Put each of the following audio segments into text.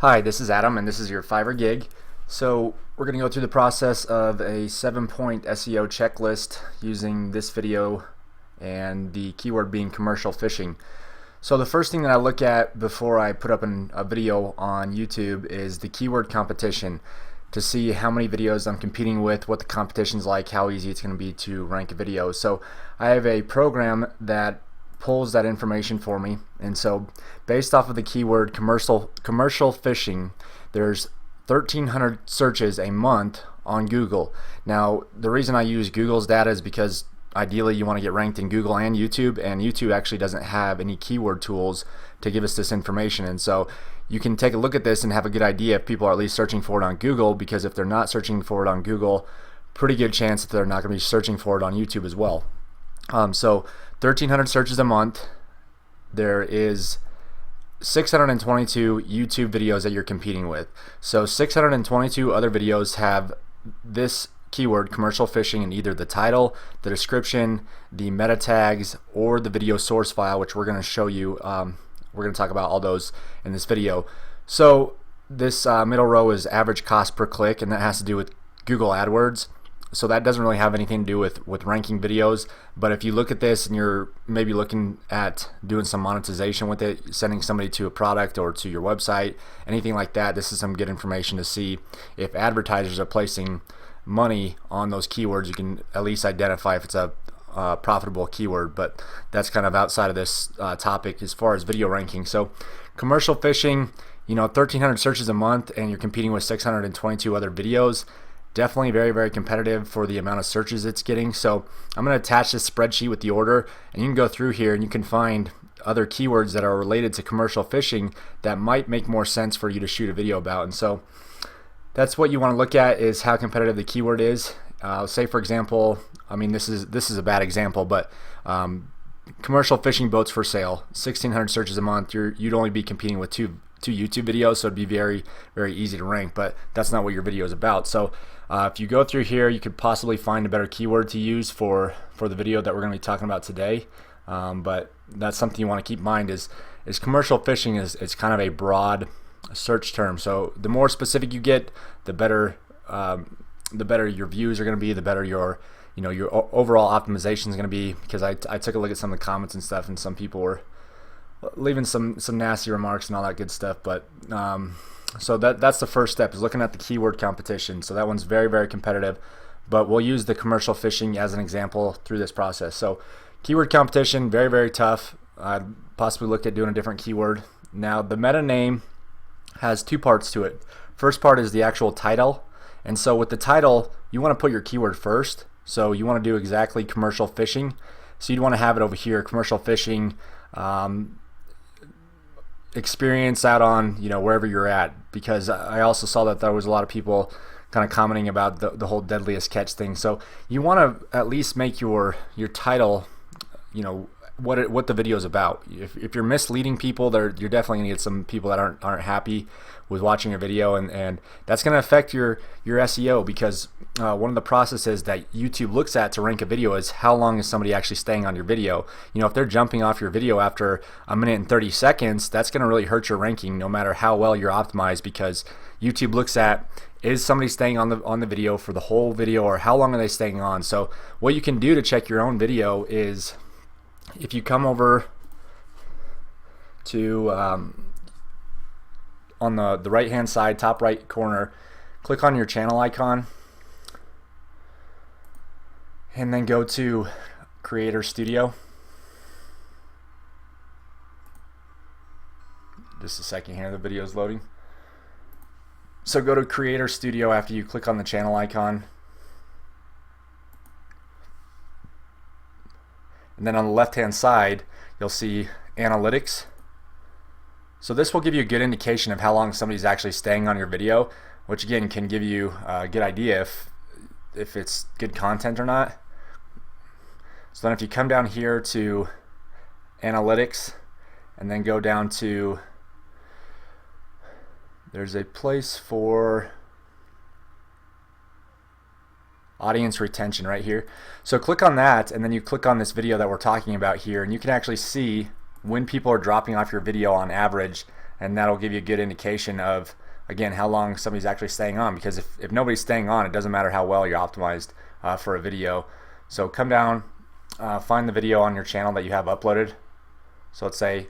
Hi, this is Adam and this is your Fiverr Gig. So we're going to go through the process of a 7-point SEO checklist using this video and the keyword being commercial phishing. So the first thing that I look at before I put up a video on YouTube is the keyword competition to see how many videos I'm competing with, what the competition's like, how easy it's going to be to rank a video. So I have a program that pulls that information for me, and so based off of the keyword commercial phishing, there's 1,300 searches a month on Google. Now the reason I use Google's data is because ideally you want to get ranked in Google and YouTube actually doesn't have any keyword tools to give us this information, and so you can take a look at this and have a good idea if people are at least searching for it on Google, because if they're not searching for it on Google, pretty good chance that they're not going to be searching for it on YouTube as well. So 1,300 searches a month. There is 622 YouTube videos that you're competing with. So 622 other videos have this keyword commercial phishing in either the title, the description, the meta tags, or the video source file, which we're going to show you. We're going to talk about all those in this video. So this middle row is average cost per click, and that has to do with Google AdWords. So that doesn't really have anything to do with ranking videos, but if you look at this and you're maybe looking at doing some monetization with it, sending somebody to a product or to your website, anything like that, this is some good information to see if advertisers are placing money on those keywords. You can at least identify if it's a profitable keyword, but that's kind of outside of this topic as far as video ranking. So commercial phishing, 1,300 searches a month, and you're competing with 622 other videos. Definitely very, very competitive for the amount of searches it's getting. So I'm going to attach this spreadsheet with the order, and you can go through here and you can find other keywords that are related to commercial phishing that might make more sense for you to shoot a video about. And so that's what you want to look at, is how competitive the keyword is. Say for example, this is a bad example, but commercial phishing boats for sale, 1,600 searches a month. You'd only be competing with two YouTube videos, so it'd be very, very easy to rank, but that's not what your video is about. So if you go through here, you could possibly find a better keyword to use for the video that we're going to be talking about today, but that's something you want to keep in mind is commercial phishing is kind of a broad search term. So the more specific you get, the better your views are going to be, the better your overall optimization is going to be, because I took a look at some of the comments and stuff, and some people were leaving some nasty remarks and all that good stuff. But so that's the first step, is looking at the keyword competition. So that one's very, very competitive, but we'll use the commercial phishing as an example through this process. So keyword competition, very, very tough. I'd possibly look at doing a different keyword. Now the meta name has two parts to it. First part is the actual title, and so with the title you want to put your keyword first. So you want to do exactly commercial phishing, so you'd want to have it over here, commercial phishing experience out on wherever you're at, because I also saw that there was a lot of people kind of commenting about the whole Deadliest catch thing. So you want to at least make your title what the video is about. If you're misleading people, you're definitely gonna get some people that aren't happy with watching your video, and that's gonna affect your SEO, because one of the processes that YouTube looks at to rank a video is how long is somebody actually staying on your video. If they're jumping off your video after 1 minute and 30 seconds, that's gonna really hurt your ranking no matter how well you're optimized, because YouTube looks at, is somebody staying on the video for the whole video, or how long are they staying on. So what you can do to check your own video is, if you come over to on the right hand side, top right corner, click on your channel icon, and then go to Creator Studio. Just a second here, the video is loading. So go to Creator Studio after you click on the channel icon. And then on the left hand side you'll see Analytics. So this will give you a good indication of how long somebody's actually staying on your video, which again can give you a good idea if it's good content or not. So then if you come down here to Analytics and then go down to, there's a place for audience retention right here. So click on that, and then you click on this video that we're talking about here, and you can actually see when people are dropping off your video on average and that'll give you a good indication of, again, how long somebody's actually staying on, because if nobody's staying on, it doesn't matter how well you're optimized for a video. So come down, find the video on your channel that you have uploaded. So let's say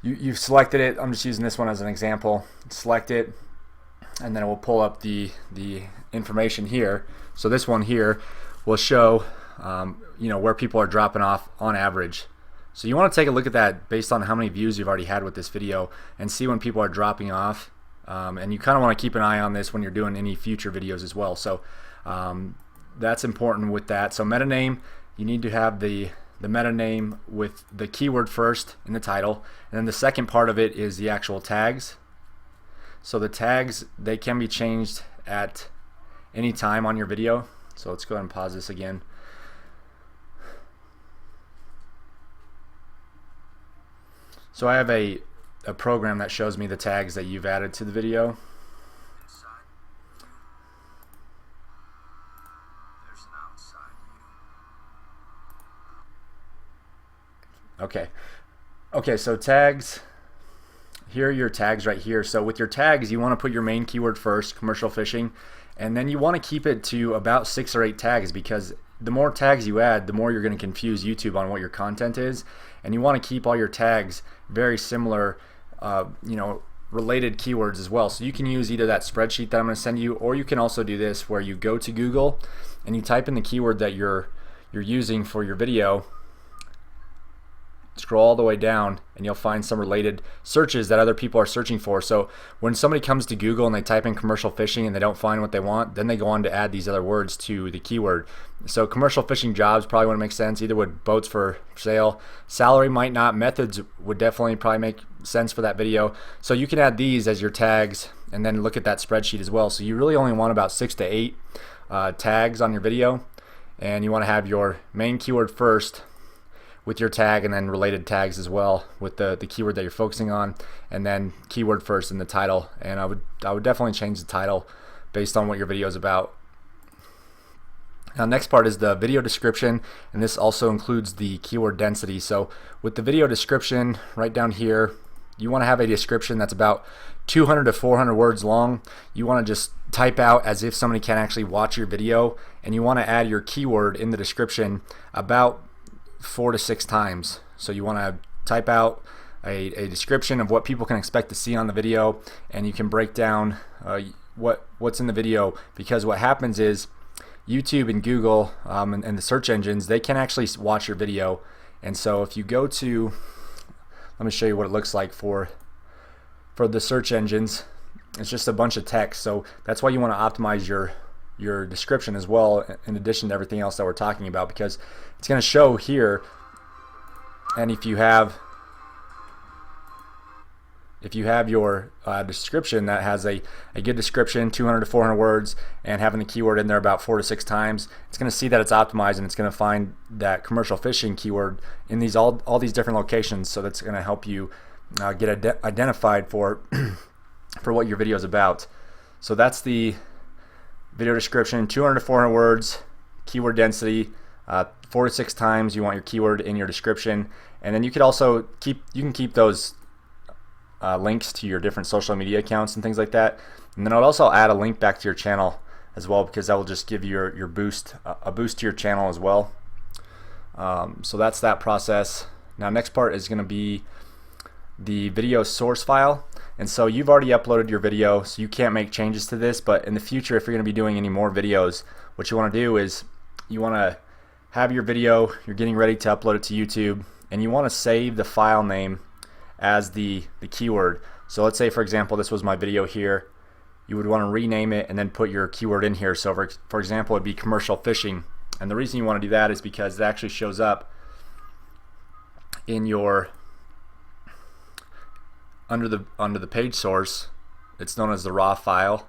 you've selected it. I'm just using this one as an example. Select it, and then it will pull up the information here. So this one here will show where people are dropping off on average. So you want to take a look at that based on how many views you've already had with this video and see when people are dropping off. And you kind of want to keep an eye on this when you're doing any future videos as well. So that's important with that. So meta name, you need to have the meta name with the keyword first in the title, and then the second part of it is the actual tags. So the tags, they can be changed at any time on your video. So let's go ahead and pause this again. So I have a program that shows me the tags that you've added to the video. Okay, so tags, here are your tags right here. So with your tags, you want to put your main keyword first, commercial fishing, and then you want to keep it to about 6 or 8 tags, because the more tags you add, the more you're going to confuse YouTube on what your content is, and you want to keep all your tags very similar, related keywords as well. So you can use either that spreadsheet that I'm going to send you, or you can also do this where you go to Google and you type in the keyword that you're using for your video. Scroll all the way down and you'll find some related searches that other people are searching for. So when somebody comes to Google and they type in commercial fishing and they don't find what they want, then they go on to add these other words to the keyword. So commercial fishing jobs probably wouldn't make sense, either would boats for sale. Salary might not. Methods would definitely probably make sense for that video. So you can add these as your tags and then look at that spreadsheet as well. So you really only want about 6 to 8 tags on your video, and you want to have your main keyword first with your tag, and then related tags as well with the keyword that you're focusing on, and then keyword first in the title. And I would definitely change the title based on what your video is about. Now next part is the video description, and this also includes the keyword density. So with the video description right down here, you want to have a description that's about 200 to 400 words long. You want to just type out as if somebody can actually watch your video, and you want to add your keyword in the description about 4 to 6 times. So you want to type out a description of what people can expect to see on the video, and you can break down what's in the video, because what happens is YouTube and Google and the search engines, they can actually watch your video. And so if you go to, let me show you what it looks like for the search engines. It's just a bunch of text. So that's why you want to optimize your description as well, in addition to everything else that we're talking about, because it's going to show here. And if you have your description that has a good description, 200 to 400 words, and having the keyword in there about 4 to 6 times, it's going to see that it's optimized, and it's going to find that commercial fishing keyword in these all these different locations. So that's going to help you get identified for for what your video is about. So that's the video description, 200 to 400 words, keyword density, 4 to 6 times you want your keyword in your description. And then you could also keep those links to your different social media accounts and things like that. And then I'll also add a link back to your channel as well, because that will just give you your boost, a boost to your channel as well. So that's that process. Now next part is going to be the video source file. And so you've already uploaded your video, so you can't make changes to this, but in the future, if you're going to be doing any more videos, what you want to do is you want to have your video, you're getting ready to upload it to YouTube, and you want to save the file name as the keyword. So let's say, for example, this was my video here. You would want to rename it and then put your keyword in here. So for example, it'd be commercial fishing. And the reason you want to do that is because it actually shows up in your under the page source. It's known as the raw file.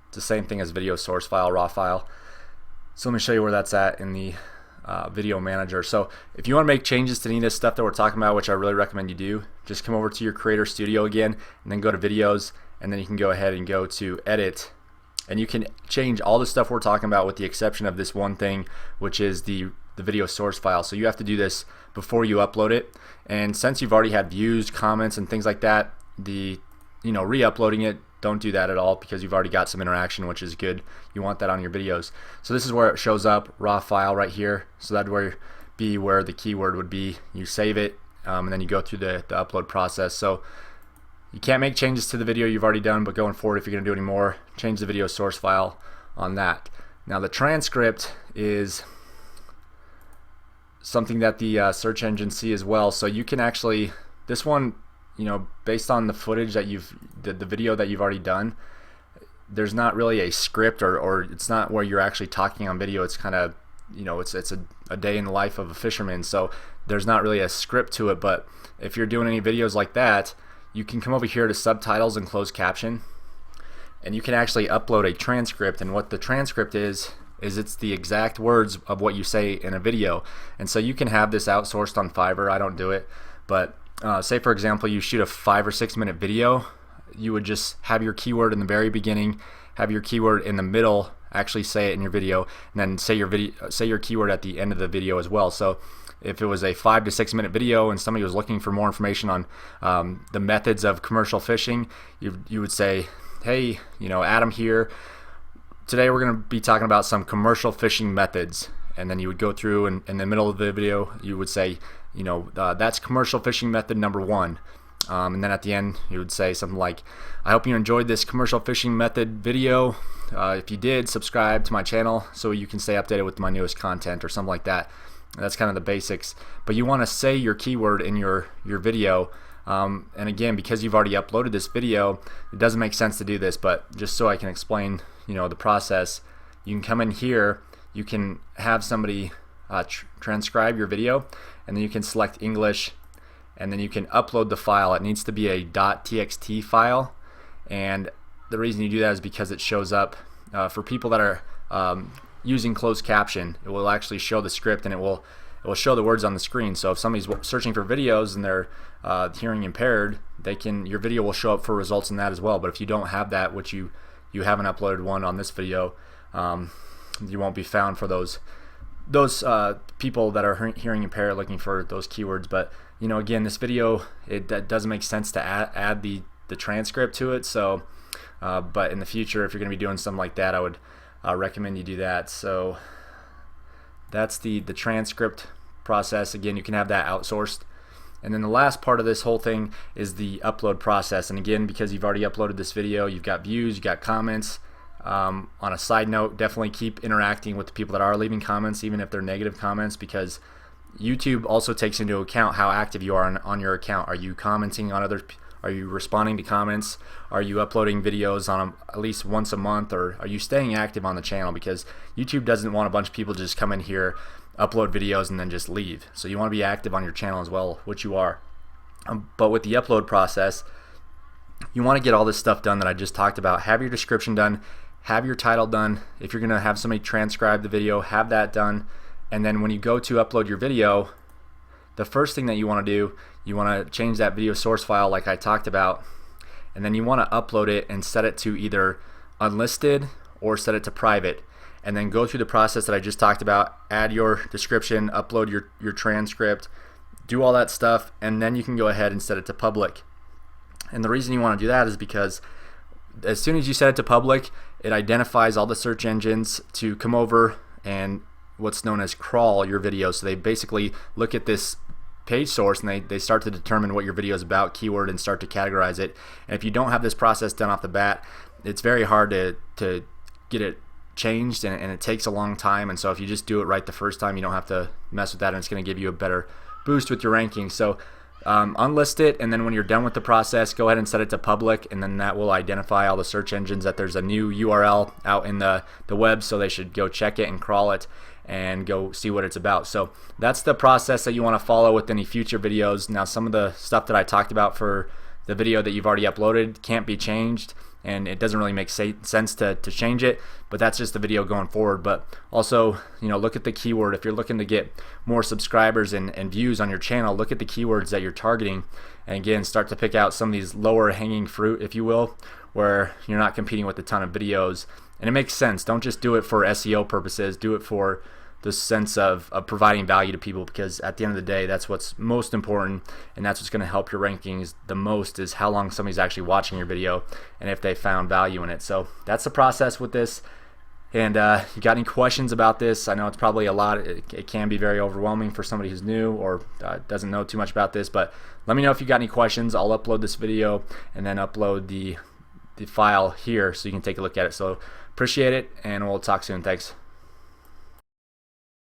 It's the same thing as video source file, raw file. So let me show you where that's at in the video manager. So if you want to make changes to any of this stuff that we're talking about, which I really recommend you do, just come over to your Creator Studio again, and then go to videos, and then you can go ahead and go to edit, and you can change all the stuff we're talking about with the exception of this one thing, which is the video source file. So you have to do this before you upload it, and since you've already had views, comments, and things like that, the re-uploading it. Don't do that at all, because you've already got some interaction, which is good. You want that on your videos. So this is where it shows up, raw file right here. So that would be where the keyword would be. You save it, and then you go through the upload process. So you can't make changes to the video you've already done, but going forward, if you're going to do any more, change the video source file on that. Now the transcript is something that the search engines see as well. So you can actually, this one, based on the footage that the video that you've already done, there's not really a script, or it's not where you're actually talking on video. It's kind of, it's a day in the life of a fisherman. So there's not really a script to it. But if you're doing any videos like that, you can come over here to subtitles and closed caption, and you can actually upload a transcript. And what the transcript is it's the exact words of what you say in a video. And so you can have this outsourced on Fiverr. I don't do it, but say for example you shoot a 5 or 6 minute video, you would just have your keyword in the very beginning, have your keyword in the middle, actually say it in your video, and then say your keyword at the end of the video as well. So if it was a 5 to 6 minute video and somebody was looking for more information on the methods of commercial fishing, you would say, hey, Adam here. Today we're going to be talking about some commercial fishing methods. And then you would go through, and in the middle of the video you would say, that's commercial fishing method number 1. And then at the end you would say something like, I hope you enjoyed this commercial fishing method video. If you did, subscribe to my channel so you can stay updated with my newest content, or something like that. That's kind of the basics. But you want to say your keyword in your video. And again, because you've already uploaded this video, it doesn't make sense to do this, but just so I can explain the process, you can come in here, you can have somebody transcribe your video, and then you can select English, and then you can upload the file. It needs to be a .txt file, and the reason you do that is because it shows up for people that are using closed caption. It will actually show the script, and it will show the words on the screen. So if somebody's searching for videos and they're hearing impaired, your video will show up for results in that as well. But if you don't have that, which you haven't uploaded one on this video, you won't be found for those people that are hearing impaired looking for those keywords. But again, this video, that doesn't make sense to add the transcript to it. So but in the future, if you're going to be doing something like that, I would recommend you do that. So that's the transcript process. Again, you can have that outsourced. And then the last part of this whole thing is the upload process. And again, because you've already uploaded this video, you've got views, you've got comments. On a side note, definitely keep interacting with the people that are leaving comments, even if they're negative comments, because YouTube also takes into account how active you are on your account. Are you commenting on others? Are you responding to comments? Are you uploading videos on at least once a month? Or are you staying active on the channel? Because YouTube doesn't want a bunch of people to just come in here, upload videos, and then just leave. So you want to be active on your channel as well, which you are. But with the upload process, you want to get all this stuff done that I just talked about. Have your description done, have your title done. If you're going to have somebody transcribe the video, have that done. And then when you go to upload your video, the first thing that you want to do, you want to change that video source file like I talked about, and then you want to upload it and set it to either unlisted or set it to private, and then go through the process that I just talked about. Add your description, upload your transcript, do all that stuff, and then you can go ahead and set it to public. And the reason you want to do that is because as soon as you set it to public, it identifies all the search engines to come over and what's known as crawl your video. So they basically look at this page source and they start to determine what your video is about, keyword, and start to categorize it. And if you don't have this process done off the bat, it's very hard to get it changed, and it takes a long time. And so if you just do it right the first time, you don't have to mess with that, and it's going to give you a better boost with your ranking. So unlist it, and then when you're done with the process, go ahead and set it to public, and then that will identify all the search engines that there's a new URL out in the web, so they should go check it and crawl it and go see what it's about. So that's the process that you want to follow with any future videos. Now, some of the stuff that I talked about for the video that you've already uploaded can't be changed, and it doesn't really make sense to change it, but that's just the video going forward. But also, look at the keyword. If you're looking to get more subscribers and views on your channel, look at the keywords that you're targeting, and again, start to pick out some of these lower hanging fruit, if you will, where you're not competing with a ton of videos. And it makes sense. Don't just do it for SEO purposes. Do it for sense of providing value to people, because at the end of the day, that's what's most important, and that's what's going to help your rankings the most, is how long somebody's actually watching your video and if they found value in it. So that's the process with this. And you got any questions about this? I know it's probably a lot. It can be very overwhelming for somebody who's new or doesn't know too much about this, but let me know if you got any questions. I'll upload this video and then upload the file here so you can take a look at it. So appreciate it, and we'll talk soon. Thanks.